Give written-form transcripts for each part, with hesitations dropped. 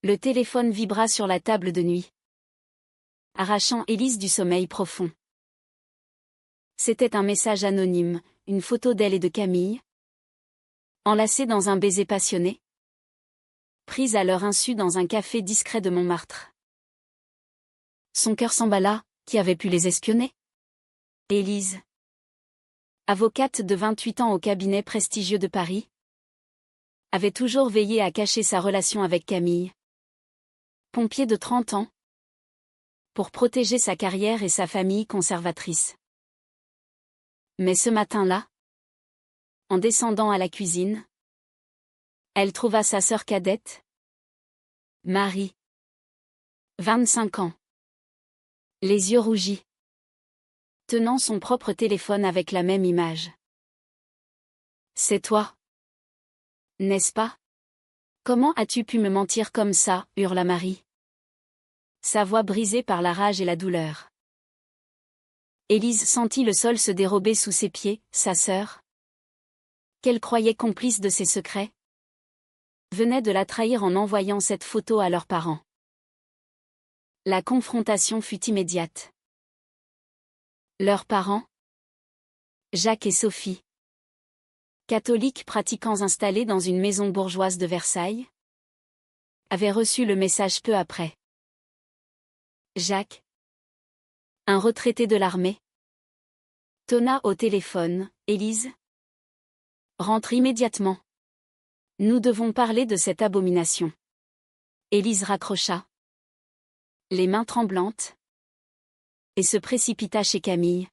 Le téléphone vibra sur la table de nuit, arrachant Élise du sommeil profond. C'était un message anonyme, une photo d'elle et de Camille, enlacée dans un baiser passionné, prise à leur insu dans un café discret de Montmartre. Son cœur s'emballa, qui avait pu les espionner? Élise, avocate de 28 ans au cabinet prestigieux de Paris, avait toujours veillé à cacher sa relation avec Camille, pompier de 30 ans, pour protéger sa carrière et sa famille conservatrice. Mais ce matin-là, en descendant à la cuisine, elle trouva sa sœur cadette, Marie, 25 ans, les yeux rougis, tenant son propre téléphone avec la même image. « C'est toi, n'est-ce pas? Comment as-tu pu me mentir comme ça ?» hurla Marie, sa voix brisée par la rage et la douleur. Élise sentit le sol se dérober sous ses pieds. Sa sœur, qu'elle croyait complice de ses secrets, venait de la trahir en envoyant cette photo à leurs parents. La confrontation fut immédiate. Leurs parents, Jacques et Sophie, catholiques pratiquants installés dans une maison bourgeoise de Versailles, avaient reçu le message peu après. Jacques, un retraité de l'armée, tonna au téléphone. « Élise, rentre immédiatement. Nous devons parler de cette abomination. » Élise raccrocha, les mains tremblantes, et se précipita chez Camille,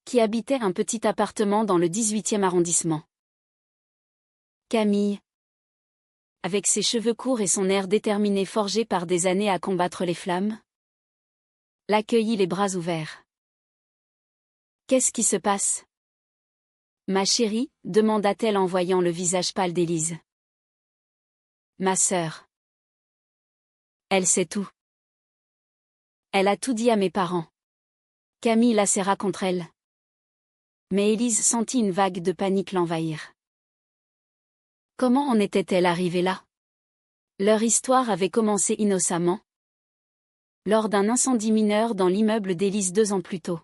qui habitait un petit appartement dans le 18e arrondissement. Camille, avec ses cheveux courts et son air déterminé forgé par des années à combattre les flammes, l'accueillit les bras ouverts. « Qu'est-ce qui se passe, ma chérie ?» demanda-t-elle en voyant le visage pâle d'Élise. « Ma sœur. Elle sait tout. Elle a tout dit à mes parents. » Camille la serra contre elle. Mais Élise sentit une vague de panique l'envahir. Comment en était-elle arrivée là? Leur histoire avait commencé innocemment, lors d'un incendie mineur dans l'immeuble d'Élise 2 ans plus tôt.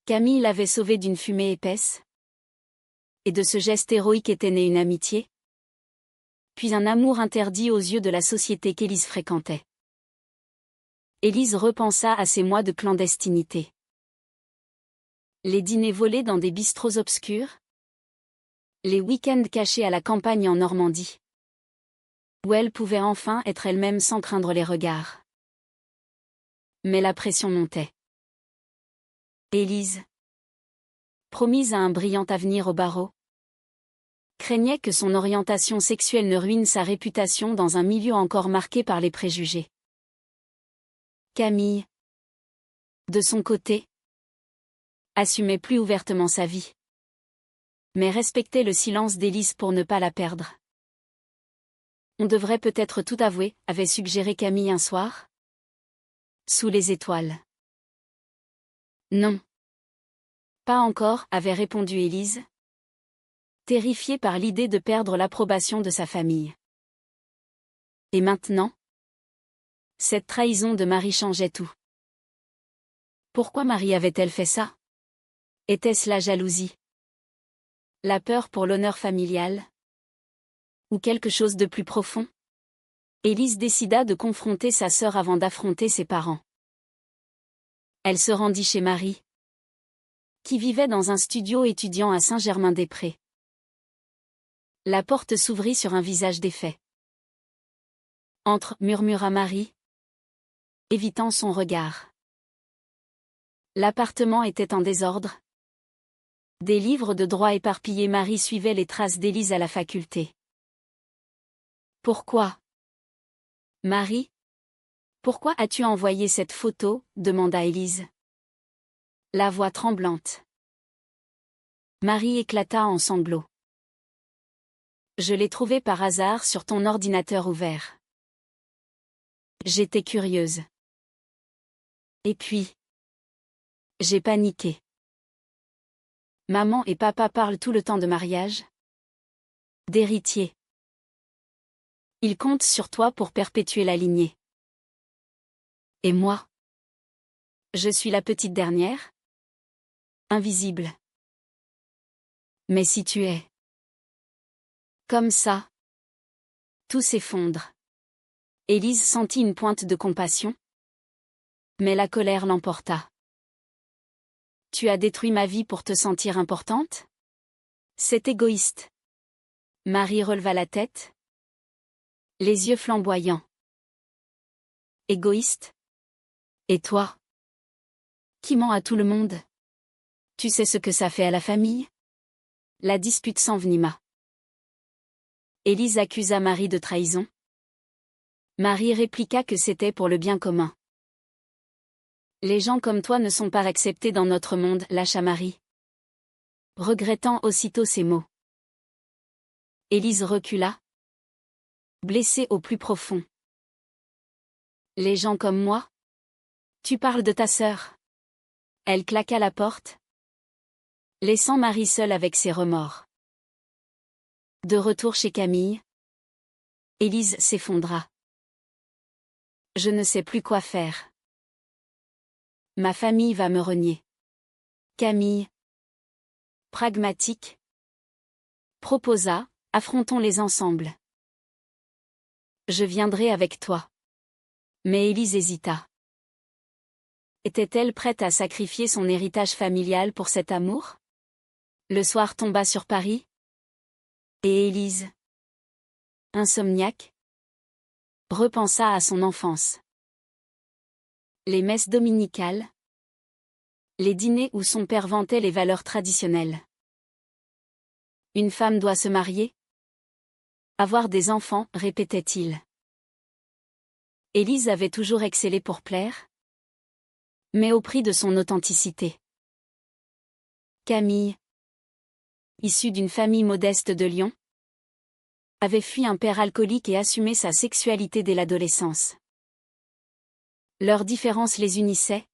Camille l'avait sauvée d'une fumée épaisse, et de ce geste héroïque était née une amitié, puis un amour interdit aux yeux de la société qu'Élise fréquentait. Élise repensa à ses mois de clandestinité. Les dîners volés dans des bistrots obscurs, les week-ends cachés à la campagne en Normandie, où elle pouvait enfin être elle-même sans craindre les regards. Mais la pression montait. Élise, promise à un brillant avenir au barreau, craignait que son orientation sexuelle ne ruine sa réputation dans un milieu encore marqué par les préjugés. Camille, de son côté, assumait plus ouvertement sa vie, mais respectait le silence d'Élise pour ne pas la perdre. « On devrait peut-être tout avouer », avait suggéré Camille un soir, sous les étoiles. « Non. Pas encore », avait répondu Élise, terrifiée par l'idée de perdre l'approbation de sa famille. Et maintenant? Cette trahison de Marie changeait tout. Pourquoi Marie avait-elle fait ça? Était-ce la jalousie? La peur pour l'honneur familial? Ou quelque chose de plus profond? Élise décida de confronter sa sœur avant d'affronter ses parents. Elle se rendit chez Marie, qui vivait dans un studio étudiant à Saint-Germain-des-Prés. La porte s'ouvrit sur un visage défait. « Entre » murmura Marie, évitant son regard. L'appartement était en désordre. Des livres de droit éparpillés. Marie suivait les traces d'Élise à la faculté. « Pourquoi, Marie? Pourquoi as-tu envoyé cette photo ?» demanda Élise, la voix tremblante. Marie éclata en sanglots. « Je l'ai trouvée par hasard sur ton ordinateur ouvert. J'étais curieuse. Et puis, j'ai paniqué. Maman et papa parlent tout le temps de mariage, d'héritier. Il compte sur toi pour perpétuer la lignée. Et moi? Je suis la petite dernière? Invisible. Mais si tu es comme ça, tout s'effondre. Élise sentit une pointe de compassion. Mais la colère l'emporta. Tu as détruit ma vie pour te sentir importante? C'est égoïste. Marie releva la tête, les yeux flamboyants. Égoïste? Et toi? Qui ment à tout le monde? Tu sais ce que ça fait à la famille? La dispute s'envenima. Élise accusa Marie de trahison. Marie répliqua que c'était pour le bien commun. Les gens comme toi ne sont pas acceptés dans notre monde, lâcha Marie, regrettant aussitôt ces mots. Élise recula, blessée au plus profond. Les gens comme moi? Tu parles de ta sœur? Elle claqua la porte, laissant Marie seule avec ses remords. De retour chez Camille, Élise s'effondra. Je ne sais plus quoi faire. Ma famille va me renier. Camille, pragmatique, proposa, affrontons-les ensemble. Je viendrai avec toi. Mais Élise hésita. Était-elle prête à sacrifier son héritage familial pour cet amour? Le soir tomba sur Paris. Et Élise, insomniaque, repensa à son enfance. Les messes dominicales, les dîners où son père vantait les valeurs traditionnelles. Une femme doit se marier? Avoir des enfants, répétait-il. Élise avait toujours excellé pour plaire, mais au prix de son authenticité. Camille, issue d'une famille modeste de Lyon, avait fui un père alcoolique et assumé sa sexualité dès l'adolescence. Leurs différences les unissaient,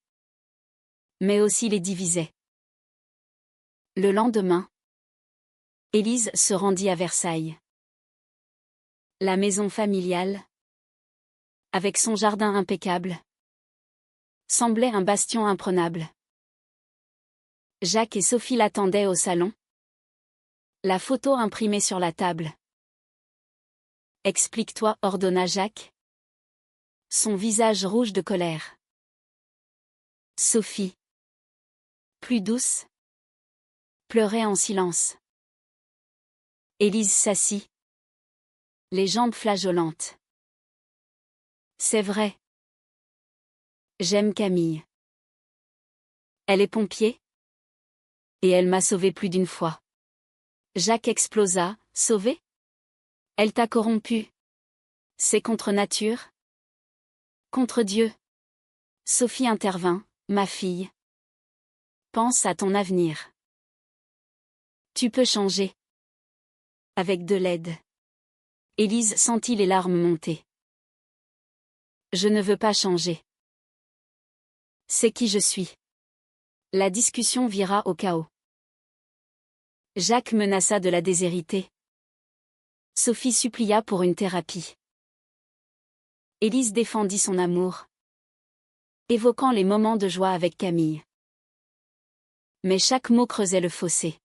mais aussi les divisaient. Le lendemain, Élise se rendit à Versailles. La maison familiale, avec son jardin impeccable, semblait un bastion imprenable. Jacques et Sophie l'attendaient au salon, la photo imprimée sur la table. Explique-toi, ordonna Jacques, son visage rouge de colère. Sophie, plus douce, pleurait en silence. Élise s'assit, les jambes flageolantes. C'est vrai. J'aime Camille. Elle est pompier? Et elle m'a sauvé plus d'une fois. Jacques explosa, sauvé? Elle t'a corrompu. C'est contre nature? Contre Dieu. Sophie intervint, ma fille. Pense à ton avenir. Tu peux changer. Avec de l'aide. Élise sentit les larmes monter. Je ne veux pas changer. C'est qui je suis. La discussion vira au chaos. Jacques menaça de la déshériter. Sophie supplia pour une thérapie. Élise défendit son amour, évoquant les moments de joie avec Camille. Mais chaque mot creusait le fossé.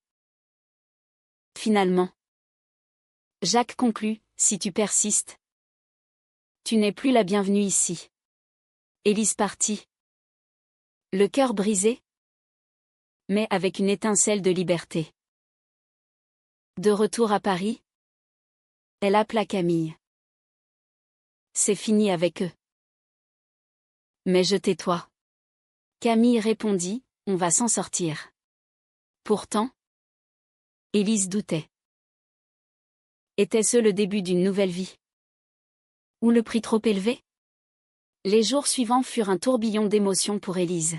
Finalement, Jacques conclut, si tu persistes, tu n'es plus la bienvenue ici. Élise partit. Le cœur brisé, mais avec une étincelle de liberté. De retour à Paris, elle appela Camille. C'est fini avec eux. Mais je tais-toi. Camille répondit, on va s'en sortir. Pourtant, Élise doutait. Était-ce le début d'une nouvelle vie? Ou le prix trop élevé? Les jours suivants furent un tourbillon d'émotions pour Élise.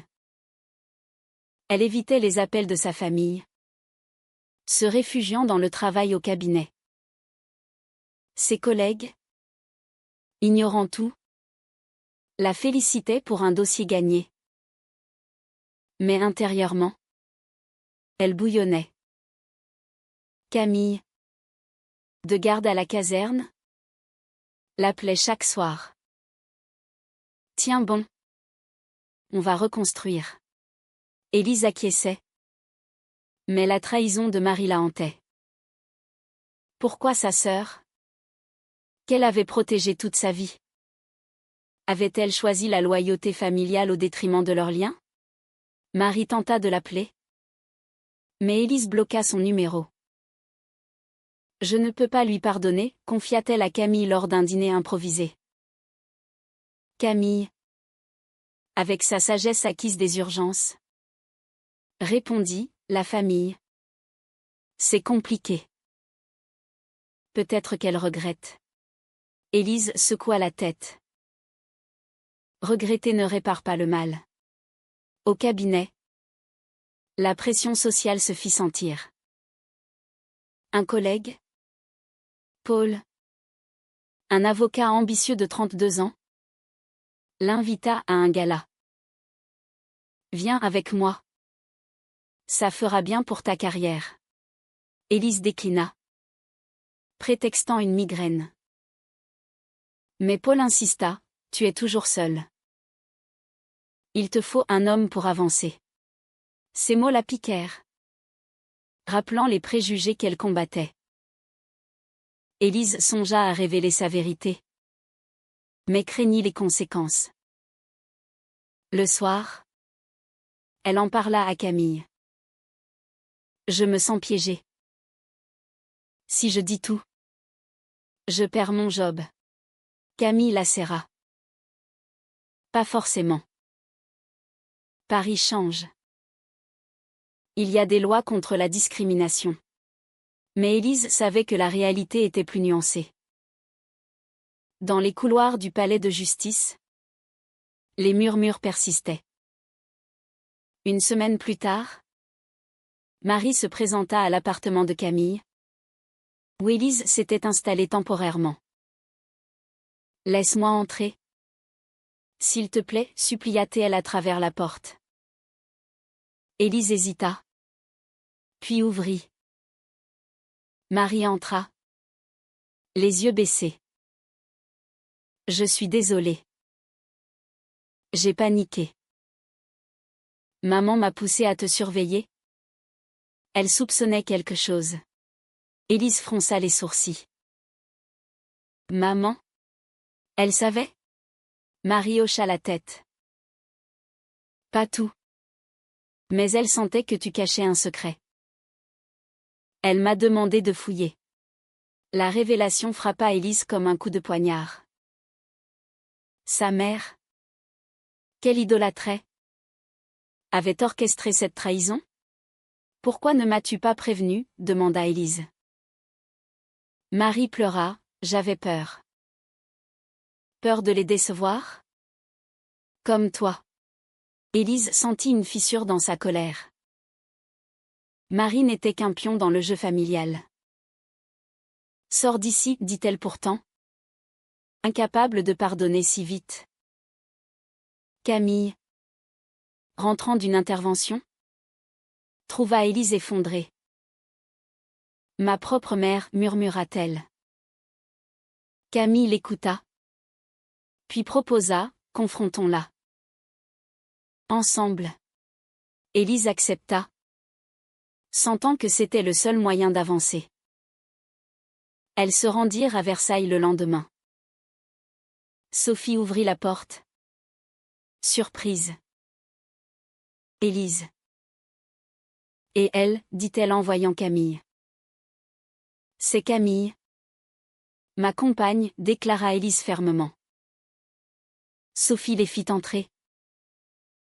Elle évitait les appels de sa famille, se réfugiant dans le travail au cabinet. Ses collègues, ignorant tout, la félicitaient pour un dossier gagné. Mais intérieurement, elle bouillonnait. Camille, de garde à la caserne, L'appelait chaque soir. Tiens bon. On va reconstruire. Élise acquiesçait. Mais la trahison de Marie la hantait. Pourquoi sa sœur? Qu'elle avait protégée toute sa vie. Avait-elle choisi la loyauté familiale au détriment de leur lien? Marie tenta de l'appeler. Mais Élise bloqua son numéro. Je ne peux pas lui pardonner, confia-t-elle à Camille lors d'un dîner improvisé. Camille, avec sa sagesse acquise des urgences, répondit, la famille. C'est compliqué. Peut-être qu'elle regrette. Élise secoua la tête. Regretter ne répare pas le mal. Au cabinet, la pression sociale se fit sentir. Un collègue, Paul, un avocat ambitieux de 32 ans, l'invita à un gala. Viens avec moi. Ça fera bien pour ta carrière. Élise déclina, prétextant une migraine. Mais Paul insista, tu es toujours seul. Il te faut un homme pour avancer. Ces mots la piquèrent, rappelant les préjugés qu'elle combattait. Élise songea à révéler sa vérité, mais craignit les conséquences. Le soir, elle en parla à Camille. Je me sens piégée. Si je dis tout, je perds mon job. Camille la serra. Pas forcément. Paris change. Il y a des lois contre la discrimination. Mais Élise savait que la réalité était plus nuancée. Dans les couloirs du palais de justice, les murmures persistaient. Une semaine plus tard, Marie se présenta à l'appartement de Camille, où Élise s'était installée temporairement. Laisse-moi entrer. S'il te plaît, supplia-t-elle à travers la porte. Élise hésita. Puis ouvrit. Marie entra. Les yeux baissés. Je suis désolée. J'ai paniqué. Maman m'a poussée à te surveiller. Elle soupçonnait quelque chose. Élise fronça les sourcils. Maman? Elle savait? Marie hocha la tête. Pas tout. Mais elle sentait que tu cachais un secret. Elle m'a demandé de fouiller. La révélation frappa Élise comme un coup de poignard. Sa mère, qu'elle idolâtrait, avait orchestré cette trahison? Pourquoi ne m'as-tu pas prévenu? Demanda Élise. Marie pleura, j'avais peur. Peur de les décevoir? Comme toi. Élise sentit une fissure dans sa colère. Marie n'était qu'un pion dans le jeu familial. Sors d'ici, dit-elle pourtant. Incapable de pardonner si vite. Camille, rentrant d'une intervention, trouva Élise effondrée. Ma propre mère, murmura-t-elle. Camille l'écouta. Puis proposa, confrontons-la. Ensemble. Élise accepta, sentant que c'était le seul moyen d'avancer. Elles se rendirent à Versailles le lendemain. Sophie ouvrit la porte. Surprise. Élise. Et elle, dit-elle en voyant Camille. C'est Camille. Ma compagne, déclara Élise fermement. Sophie les fit entrer.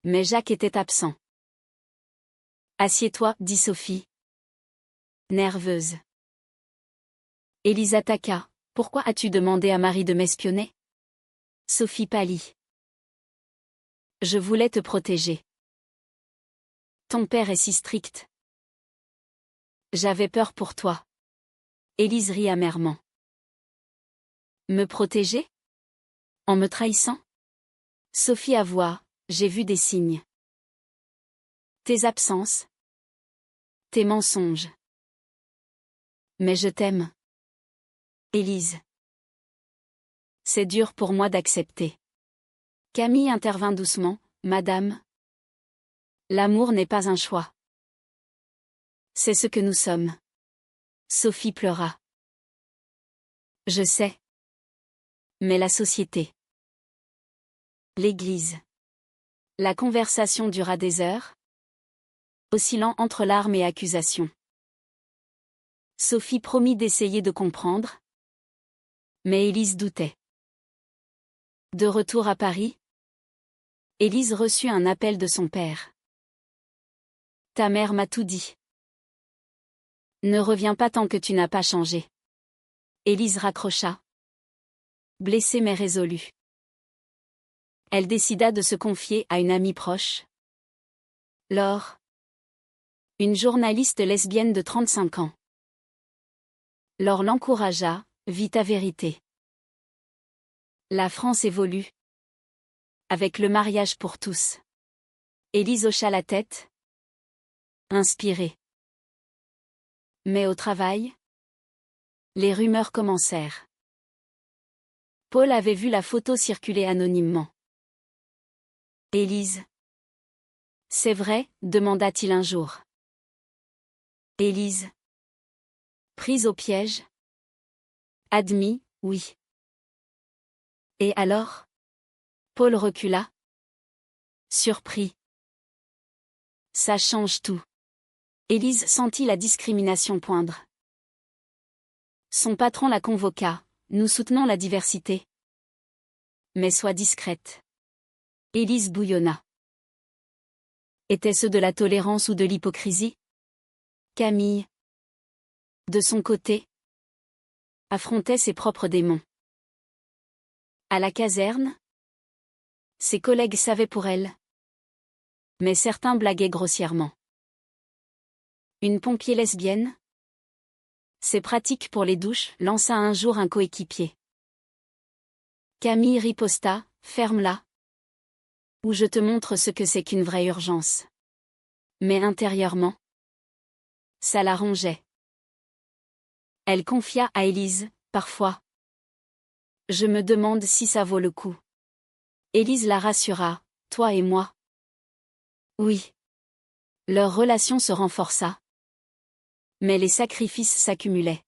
Mais Jacques était absent. Assieds-toi, dit Sophie. Nerveuse. Élise attaqua. Pourquoi as-tu demandé à Marie de m'espionner? Sophie pâlit. Je voulais te protéger. Ton père est si strict. J'avais peur pour toi. Élise rit amèrement. Me protéger? En me trahissant? Sophie avoua, j'ai vu des signes. Tes absences. Tes mensonges. Mais je t'aime. Élise. C'est dur pour moi d'accepter. Camille intervint doucement. Madame. L'amour n'est pas un choix. C'est ce que nous sommes. Sophie pleura. Je sais. Mais la société. L'église. La conversation dura des heures, oscillant entre larmes et accusations. Sophie promit d'essayer de comprendre. Mais Élise doutait. De retour à Paris, Élise reçut un appel de son père. Ta mère m'a tout dit. Ne reviens pas tant que tu n'as pas changé. Élise raccrocha. Blessée mais résolue. Elle décida de se confier à une amie proche. Laure. Une journaliste lesbienne de 35 ans. Laure l'encouragea, vis ta vérité. La France évolue. Avec le mariage pour tous. Élise hocha la tête. Inspirée. Mais au travail, les rumeurs commencèrent. Paul avait vu la photo circuler anonymement. Élise. C'est vrai, demanda-t-il un jour. Élise. Prise au piège. Admis, oui. Et alors? Paul recula. Surpris. Ça change tout. Élise sentit la discrimination poindre. Son patron la convoqua. Nous soutenons la diversité. Mais sois discrète. Élise bouillonna. Était-ce de la tolérance ou de l'hypocrisie? Camille, de son côté, affrontait ses propres démons. À la caserne, ses collègues savaient pour elle. Mais certains blaguaient grossièrement. Une pompier lesbienne? C'est pratique pour les douches, lança un jour un coéquipier. Camille riposta, ferme-la. Ou je te montre ce que c'est qu'une vraie urgence. Mais intérieurement, ça la rongeait. Elle confia à Élise, parfois. Je me demande si ça vaut le coup. Élise la rassura, toi et moi. Oui. Leur relation se renforça. Mais les sacrifices s'accumulaient.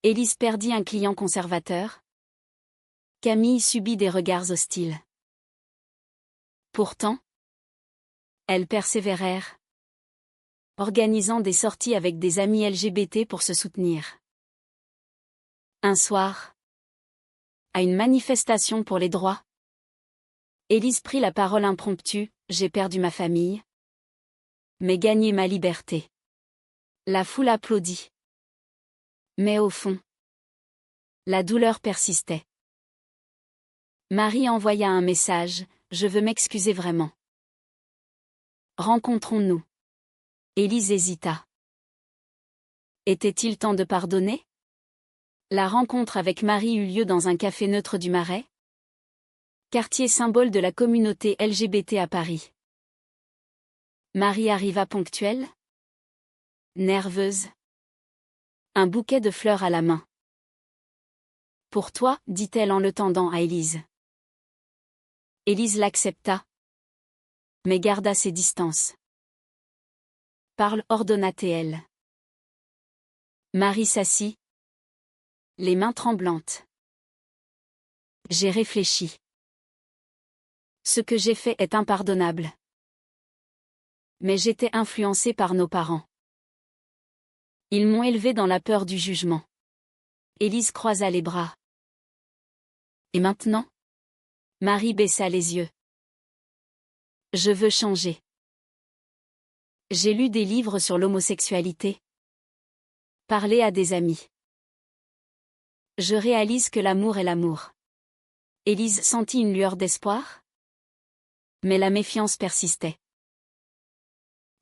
Élise perdit un client conservateur. Camille subit des regards hostiles. Pourtant, elles persévérèrent, organisant des sorties avec des amis LGBT pour se soutenir. Un soir, à une manifestation pour les droits, Élise prit la parole impromptue, j'ai perdu ma famille, mais gagné ma liberté. La foule applaudit. Mais au fond, la douleur persistait. Marie envoya un message, je veux m'excuser vraiment. Rencontrons-nous. Élise hésita. Était-il temps de pardonner? La rencontre avec Marie eut lieu dans un café neutre du Marais, quartier symbole de la communauté LGBT à Paris. Marie arriva ponctuelle, nerveuse, un bouquet de fleurs à la main. Pour toi, dit-elle en le tendant à Élise. Élise l'accepta, mais garda ses distances. Parle, ordonna-t-elle. Marie s'assit, les mains tremblantes. J'ai réfléchi. Ce que j'ai fait est impardonnable. Mais j'étais influencée par nos parents. Ils m'ont élevée dans la peur du jugement. Élise croisa les bras. Et maintenant? Marie baissa les yeux. Je veux changer. J'ai lu des livres sur l'homosexualité. Parlé à des amis. Je réalise que l'amour est l'amour. Élise sentit une lueur d'espoir. Mais la méfiance persistait.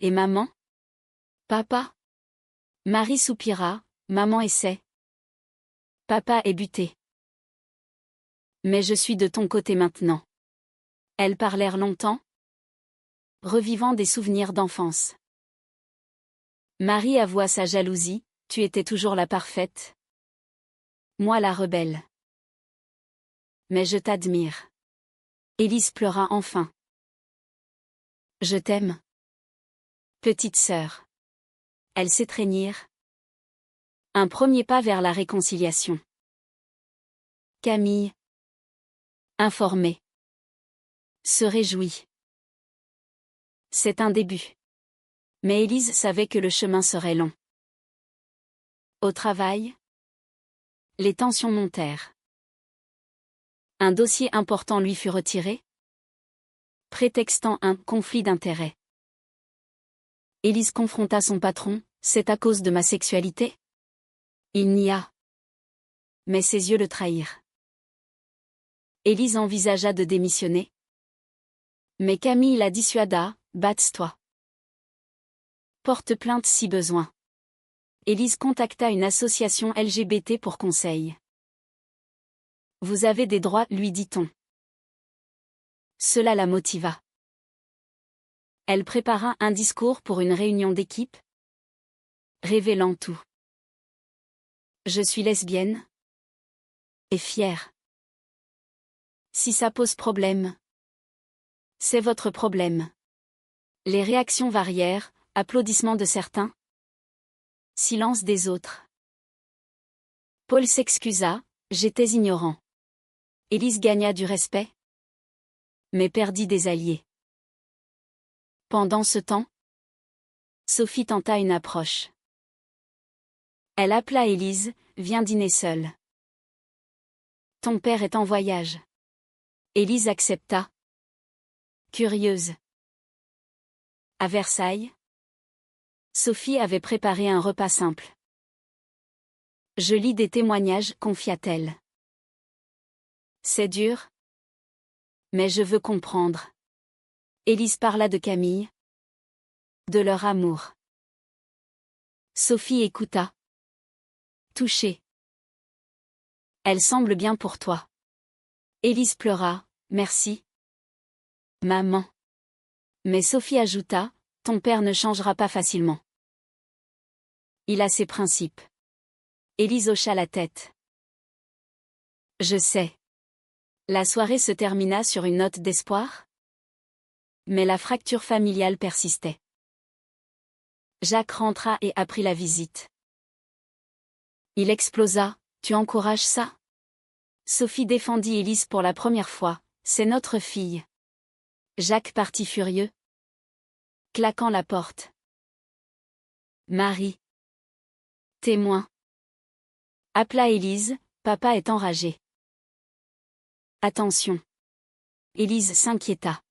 Et maman? Papa? Marie soupira, maman essaie. Papa est buté. Mais je suis de ton côté maintenant. Elles parlèrent longtemps, revivant des souvenirs d'enfance. Marie avoua sa jalousie, tu étais toujours la parfaite. Moi la rebelle. Mais je t'admire. Élise pleura enfin. Je t'aime. Petite sœur. Elles s'étreignirent. Un premier pas vers la réconciliation. Camille, informée, se réjouit. C'est un début. Mais Élise savait que le chemin serait long. Au travail, les tensions montèrent. Un dossier important lui fut retiré, prétextant un conflit d'intérêts. Élise confronta son patron, « C'est à cause de ma sexualité ?» Il nia. Mais ses yeux le trahirent. Élise envisagea de démissionner. Mais Camille la dissuada, « Batte-toi. Porte plainte si besoin. » Élise contacta une association LGBT pour conseil. « Vous avez des droits, lui dit-on. » Cela la motiva. Elle prépara un discours pour une réunion d'équipe, révélant tout. « Je suis lesbienne. Et fière. Si ça pose problème, c'est votre problème. » Les réactions varièrent, applaudissements de certains, silence des autres. Paul s'excusa, « J'étais ignorant. » Élise gagna du respect, mais perdit des alliés. Pendant ce temps, Sophie tenta une approche. Elle appela Élise, « Viens dîner seule. Ton père est en voyage. » Élise accepta. Curieuse. À Versailles, Sophie avait préparé un repas simple. « Je lis des témoignages, confia-t-elle. C'est dur, mais je veux comprendre. » Élise parla de Camille, de leur amour. Sophie écouta. Touchée. « Elle semble bien pour toi. » Élise pleura, « Merci. Maman. » Mais Sophie ajouta, « Ton père ne changera pas facilement. Il a ses principes. » Élise hocha la tête. « Je sais. » La soirée se termina sur une note d'espoir. Mais la fracture familiale persistait. Jacques rentra et apprit la visite. Il explosa, « Tu encourages ça ?» Sophie défendit Élise pour la première fois, « C'est notre fille. » Jacques partit furieux, claquant la porte. Marie, témoin, appela Élise, « Papa est enragé. » Attention. Élise s'inquiéta.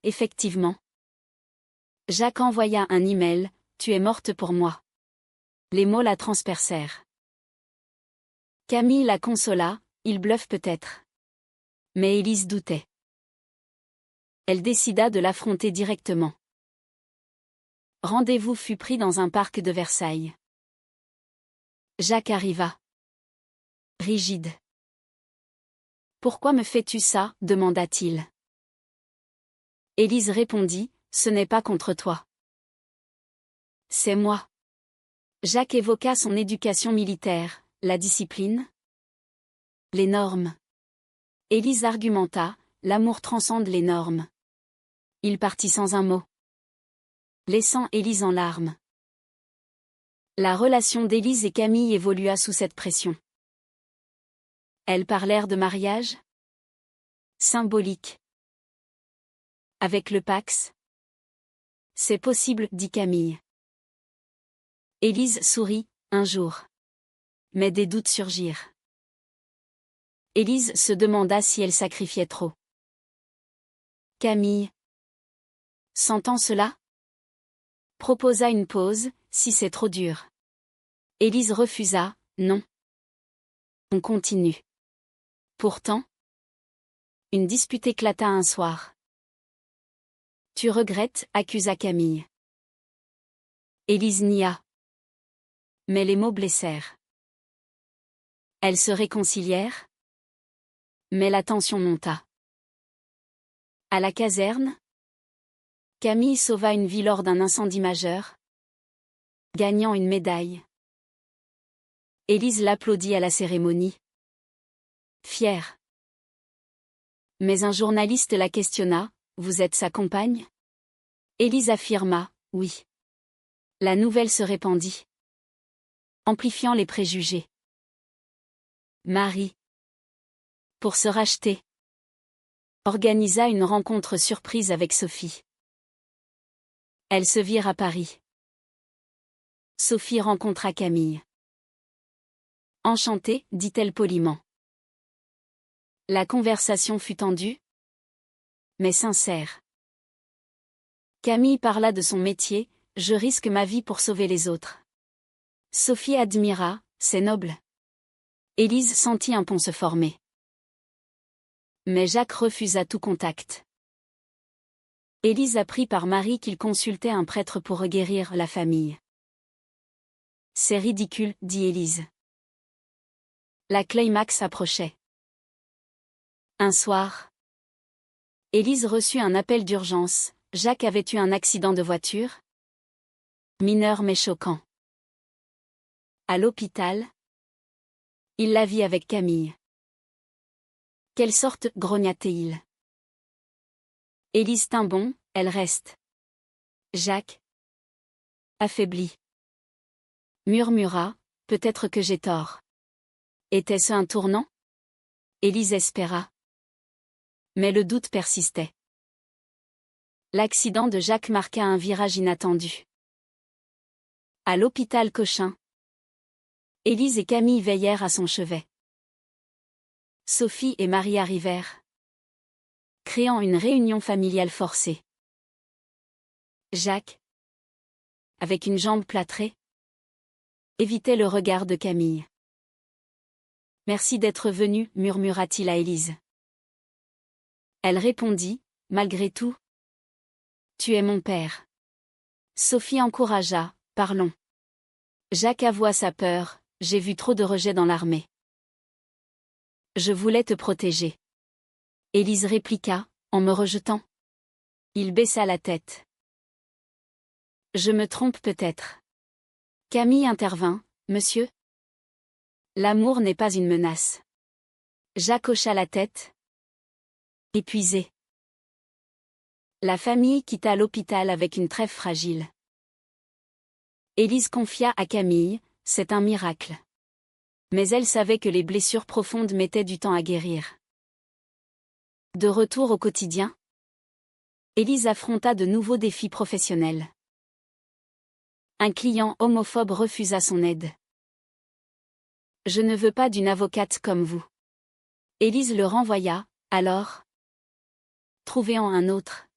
Effectivement. Jacques envoya un email, « Tu es morte pour moi. » Les mots la transpercèrent. Camille la consola, « Il bluffe peut-être. » Mais Élise doutait. Elle décida de l'affronter directement. Rendez-vous fut pris dans un parc de Versailles. Jacques arriva. Rigide. « Pourquoi me fais-tu ça ?» demanda-t-il. Élise répondit, « Ce n'est pas contre toi. C'est moi. » Jacques évoqua son éducation militaire, la discipline, les normes. Élise argumenta, « L'amour transcende les normes. » Il partit sans un mot, laissant Élise en larmes. La relation d'Élise et Camille évolua sous cette pression. Elles parlèrent de mariage symbolique. Avec le Pax. C'est possible, dit Camille. Élise sourit, un jour. Mais des doutes surgirent. Élise se demanda si elle sacrifiait trop. Camille, sentant cela, proposa une pause, si c'est trop dur. Élise refusa, non. On continue. Pourtant, une dispute éclata un soir. Tu regrettes, accusa Camille. Élise nia. Mais les mots blessèrent. Elles se réconcilièrent. Mais la tension monta. À la caserne, Camille sauva une vie lors d'un incendie majeur, gagnant une médaille. Élise l'applaudit à la cérémonie. fière. Mais un journaliste la questionna, « Vous êtes sa compagne ?» Élise affirma, « Oui. » La nouvelle se répandit, amplifiant les préjugés. Marie, pour se racheter, organisa une rencontre surprise avec Sophie. Elles se virent à Paris. Sophie rencontra Camille. Enchantée, dit-elle poliment. La conversation fut tendue, mais sincère. Camille parla de son métier, « Je risque ma vie pour sauver les autres. » Sophie admira, « C'est noble. » Élise sentit un pont se former. Mais Jacques refusa tout contact. Élise apprit par Marie qu'il consultait un prêtre pour reguérir la famille. « C'est ridicule, dit Élise. » La climax approchait. Un soir, Élise reçut un appel d'urgence. Jacques avait eu un accident de voiture. Mineur mais choquant. À l'hôpital, il la vit avec Camille. Quelle sorte, grogna-t-il. Élise tint bon, elle reste. Jacques, affaibli, murmura, peut-être que j'ai tort. Était-ce un tournant? Élise espéra. Mais le doute persistait. L'accident de Jacques marqua un virage inattendu. À l'hôpital Cochin, Élise et Camille veillèrent à son chevet. Sophie et Marie arrivèrent, créant une réunion familiale forcée. Jacques, avec une jambe plâtrée, évitait le regard de Camille. « Merci d'être venu, murmura-t-il à Élise. Elle répondit, « Malgré tout, tu es mon père. » Sophie encouragea, « Parlons. » Jacques avoua sa peur, « J'ai vu trop de rejets dans l'armée. Je voulais te protéger. » Élise répliqua, « En me rejetant ?» Il baissa la tête. « Je me trompe peut-être. » Camille intervint, « Monsieur ? L'amour n'est pas une menace. » Jacques hocha la tête. Épuisé. La famille quitta l'hôpital avec une trêve fragile. Élise confia à Camille, « C'est un miracle. » Mais elle savait que les blessures profondes mettaient du temps à guérir. De retour au quotidien, Élise affronta de nouveaux défis professionnels. Un client homophobe refusa son aide. « Je ne veux pas d'une avocate comme vous. » Élise le renvoya, alors. Trouvez-en un autre.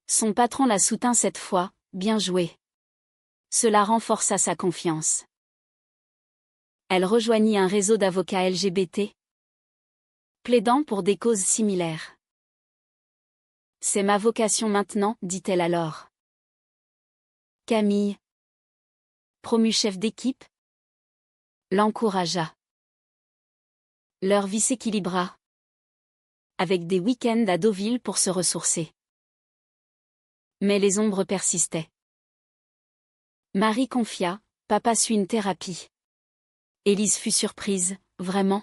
Son patron la soutint cette fois, bien joué. Cela renforça sa confiance. Elle rejoignit un réseau d'avocats LGBT, plaidant pour des causes similaires. C'est ma vocation maintenant, dit-elle alors. Camille, promue chef d'équipe, l'encouragea. Leur vie s'équilibra, avec des week-ends à Deauville pour se ressourcer. Mais les ombres persistaient. Marie confia, « Papa suit une thérapie. » Élise fut surprise, « Vraiment ?»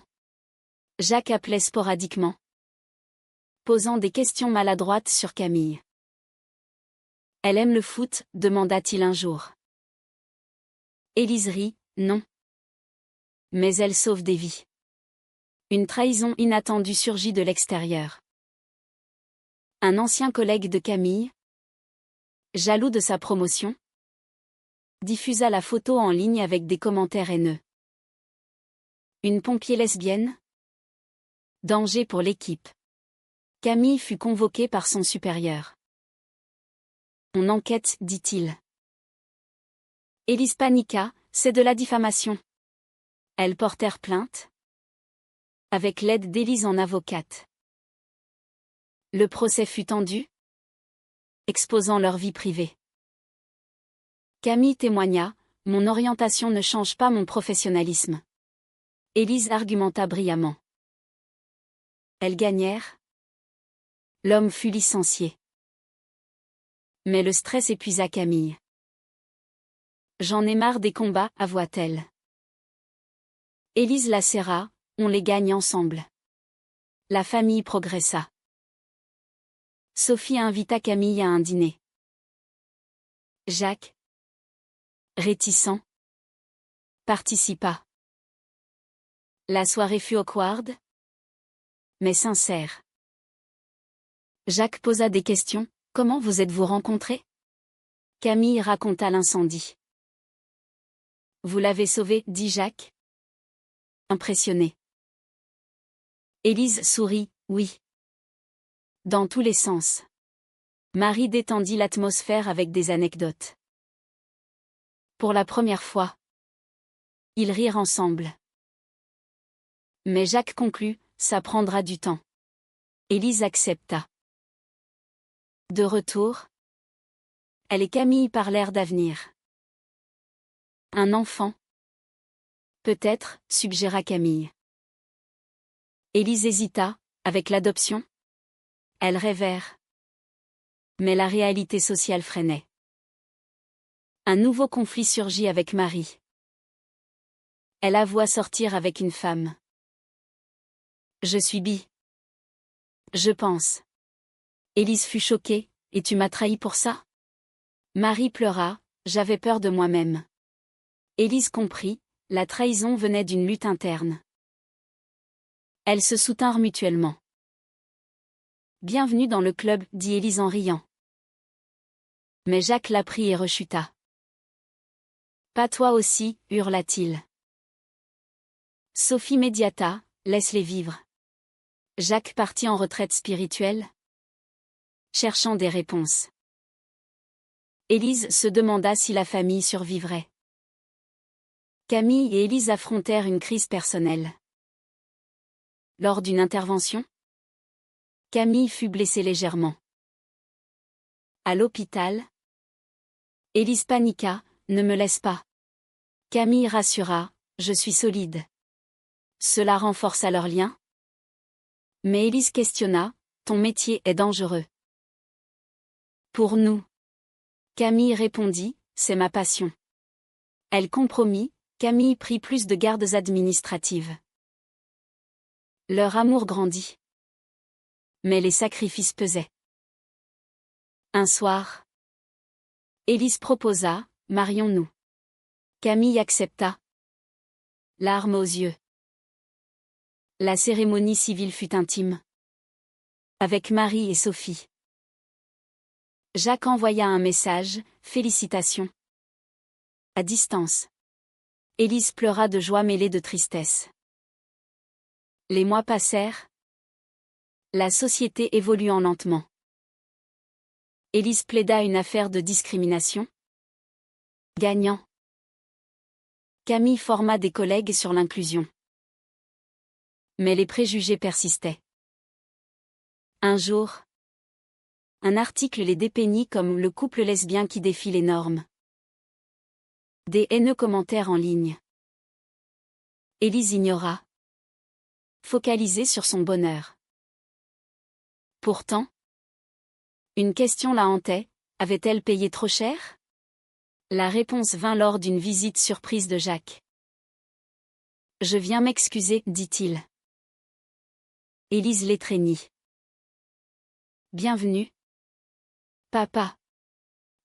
Jacques appelait sporadiquement, posant des questions maladroites sur Camille. « Elle aime le foot ?» demanda-t-il un jour. Élise rit, « Non. Mais elle sauve des vies. » Une trahison inattendue surgit de l'extérieur. Un ancien collègue de Camille, jaloux de sa promotion, diffusa la photo en ligne avec des commentaires haineux. Une pompier lesbienne? Danger pour l'équipe. Camille fut convoquée par son supérieur. On enquête, dit-il. Élise paniqua, c'est de la diffamation. Elles portèrent plainte, avec l'aide d'Élise en avocate. Le procès fut tendu, exposant leur vie privée. Camille témoigna, « Mon orientation ne change pas mon professionnalisme. » Élise argumenta brillamment. Elles gagnèrent. L'homme fut licencié. Mais le stress épuisa Camille. « J'en ai marre des combats, avoua-t-elle. Élise la serra, on les gagne ensemble. La famille progressa. Sophie invita Camille à un dîner. Jacques, réticent, participa. La soirée fut awkward, mais sincère. Jacques posa des questions. Comment vous êtes-vous rencontrés? Camille raconta l'incendie. Vous l'avez sauvé, dit Jacques. Impressionné. Élise sourit, oui. Dans tous les sens. Marie détendit l'atmosphère avec des anecdotes. Pour la première fois, ils rirent ensemble. Mais Jacques conclut, ça prendra du temps. Élise accepta. De retour, elle et Camille parlèrent d'avenir. Un enfant? Peut-être, suggéra Camille. Élise hésita, avec l'adoption? Elles rêvèrent. Mais la réalité sociale freinait. Un nouveau conflit surgit avec Marie. Elle avoua sortir avec une femme. Je suis bi. Je pense. Élise fut choquée, et tu m'as trahi pour ça? Marie pleura, j'avais peur de moi-même. Élise comprit, la trahison venait d'une lutte interne. Elles se soutinrent mutuellement. Bienvenue dans le club, dit Élise en riant. Mais Jacques la prit et rechuta. Pas toi aussi, hurla-t-il. Sophie médiata, laisse-les vivre. Jacques partit en retraite spirituelle, cherchant des réponses. Élise se demanda si la famille survivrait. Camille et Élise affrontèrent une crise personnelle. Lors d'une intervention, Camille fut blessée légèrement. À l'hôpital, Élise paniqua, ne me laisse pas. Camille rassura, je suis solide. Cela renforça leur lien. Mais Élise questionna, ton métier est dangereux. Pour nous. Camille répondit, c'est ma passion. Elle compromit, Camille prit plus de gardes administratives. Leur amour grandit. Mais les sacrifices pesaient. Un soir, Élise proposa, marions-nous. Camille accepta. Larmes aux yeux. La cérémonie civile fut intime. Avec Marie et Sophie. Jacques envoya un message, félicitations. À distance. Élise pleura de joie mêlée de tristesse. Les mois passèrent. La société évoluant lentement. Élise plaida une affaire de discrimination. Gagnant. Camille forma des collègues sur l'inclusion. Mais les préjugés persistaient. Un jour, un article les dépeignit comme le couple lesbien qui défie les normes. Des haineux commentaires en ligne. Élise ignora. Focalisée sur son bonheur. Pourtant, une question la hantait, avait-elle payé trop cher? La réponse vint lors d'une visite surprise de Jacques. Je viens m'excuser, dit-il. Élise l'étreignit. Bienvenue. Papa.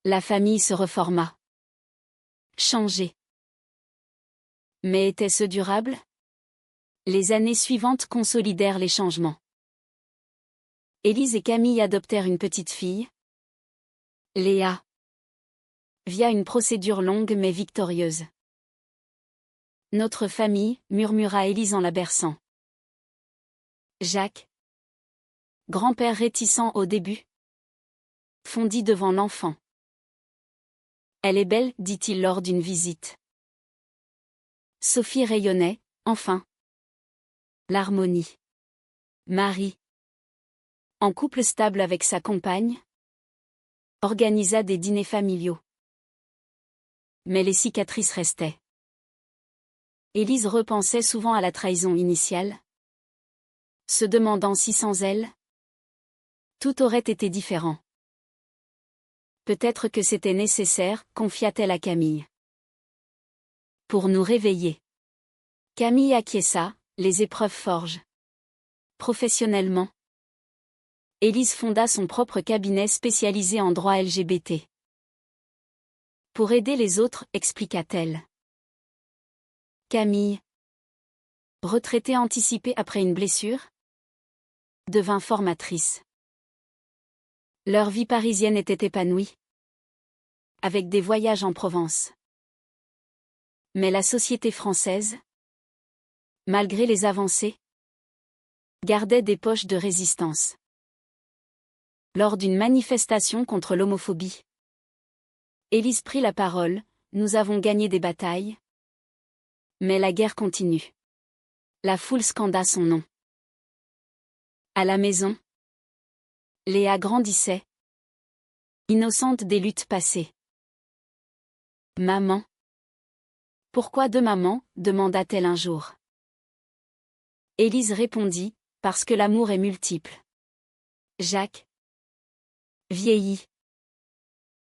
La famille se reforma. Changé. Mais était-ce durable? Les années suivantes consolidèrent les changements. Élise et Camille adoptèrent une petite fille, Léa. Via une procédure longue mais victorieuse. Notre famille, murmura Élise en la berçant. Jacques, grand-père réticent au début, fondit devant l'enfant. Elle est belle, dit-il lors d'une visite. Sophie rayonnait, enfin. L'harmonie. Marie, en couple stable avec sa compagne, organisa des dîners familiaux. Mais les cicatrices restaient. Élise repensait souvent à la trahison initiale, se demandant si sans elle, tout aurait été différent. Peut-être que c'était nécessaire, confia-t-elle à Camille. Pour nous réveiller. Camille acquiesça, les épreuves forgent. Professionnellement, Élise fonda son propre cabinet spécialisé en droit LGBT. Pour aider les autres, expliqua-t-elle. Camille, retraitée anticipée après une blessure, devint formatrice. Leur vie parisienne était épanouie, avec des voyages en Provence. Mais la société française, malgré les avancées, gardait des poches de résistance. Lors d'une manifestation contre l'homophobie, Élise prit la parole, « Nous avons gagné des batailles, mais la guerre continue. » La foule scanda son nom. À la maison, Léa grandissait, innocente des luttes passées. « Maman. Pourquoi deux mamans ?» demanda-t-elle un jour. Élise répondit, « Parce que l'amour est multiple. » Jacques vieillit,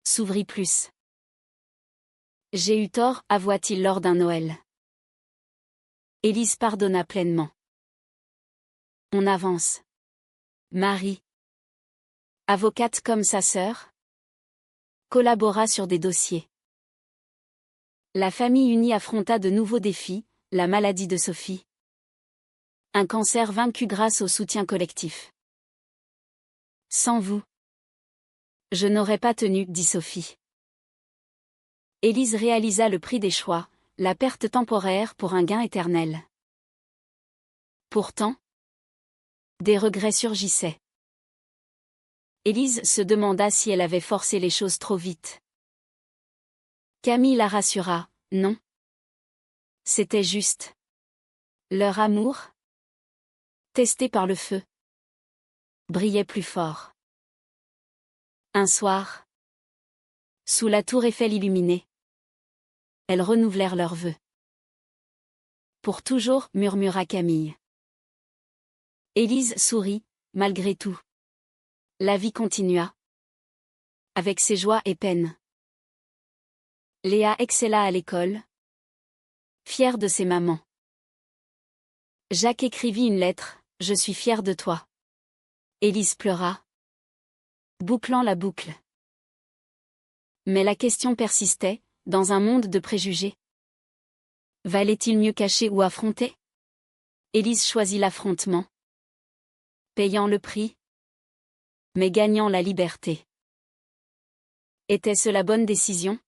s'ouvrit plus. « J'ai eu tort » avoua-t-il lors d'un Noël. Élise pardonna pleinement. On avance. Marie, avocate comme sa sœur, collabora sur des dossiers. La famille unie affronta de nouveaux défis, la maladie de Sophie. Un cancer vaincu grâce au soutien collectif. « Sans vous, je n'aurais pas tenu » dit Sophie. Élise réalisa le prix des choix, la perte temporaire pour un gain éternel. Pourtant, des regrets surgissaient. Élise se demanda si elle avait forcé les choses trop vite. Camille la rassura, non. C'était juste. Leur amour, testé par le feu, brillait plus fort. Un soir, sous la tour Eiffel illuminée, elles renouvelèrent leurs vœux. Pour toujours, murmura Camille. Élise sourit, malgré tout. La vie continua. Avec ses joies et peines. Léa excella à l'école, fière de ses mamans. Jacques écrivit une lettre, « Je suis fière de toi. » Élise pleura, bouclant la boucle. Mais la question persistait, dans un monde de préjugés. Valait-il mieux cacher ou affronter? Élise choisit l'affrontement, payant le prix, mais gagnant la liberté. Était-ce la bonne décision?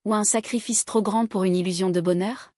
Ou un sacrifice trop grand pour une illusion de bonheur?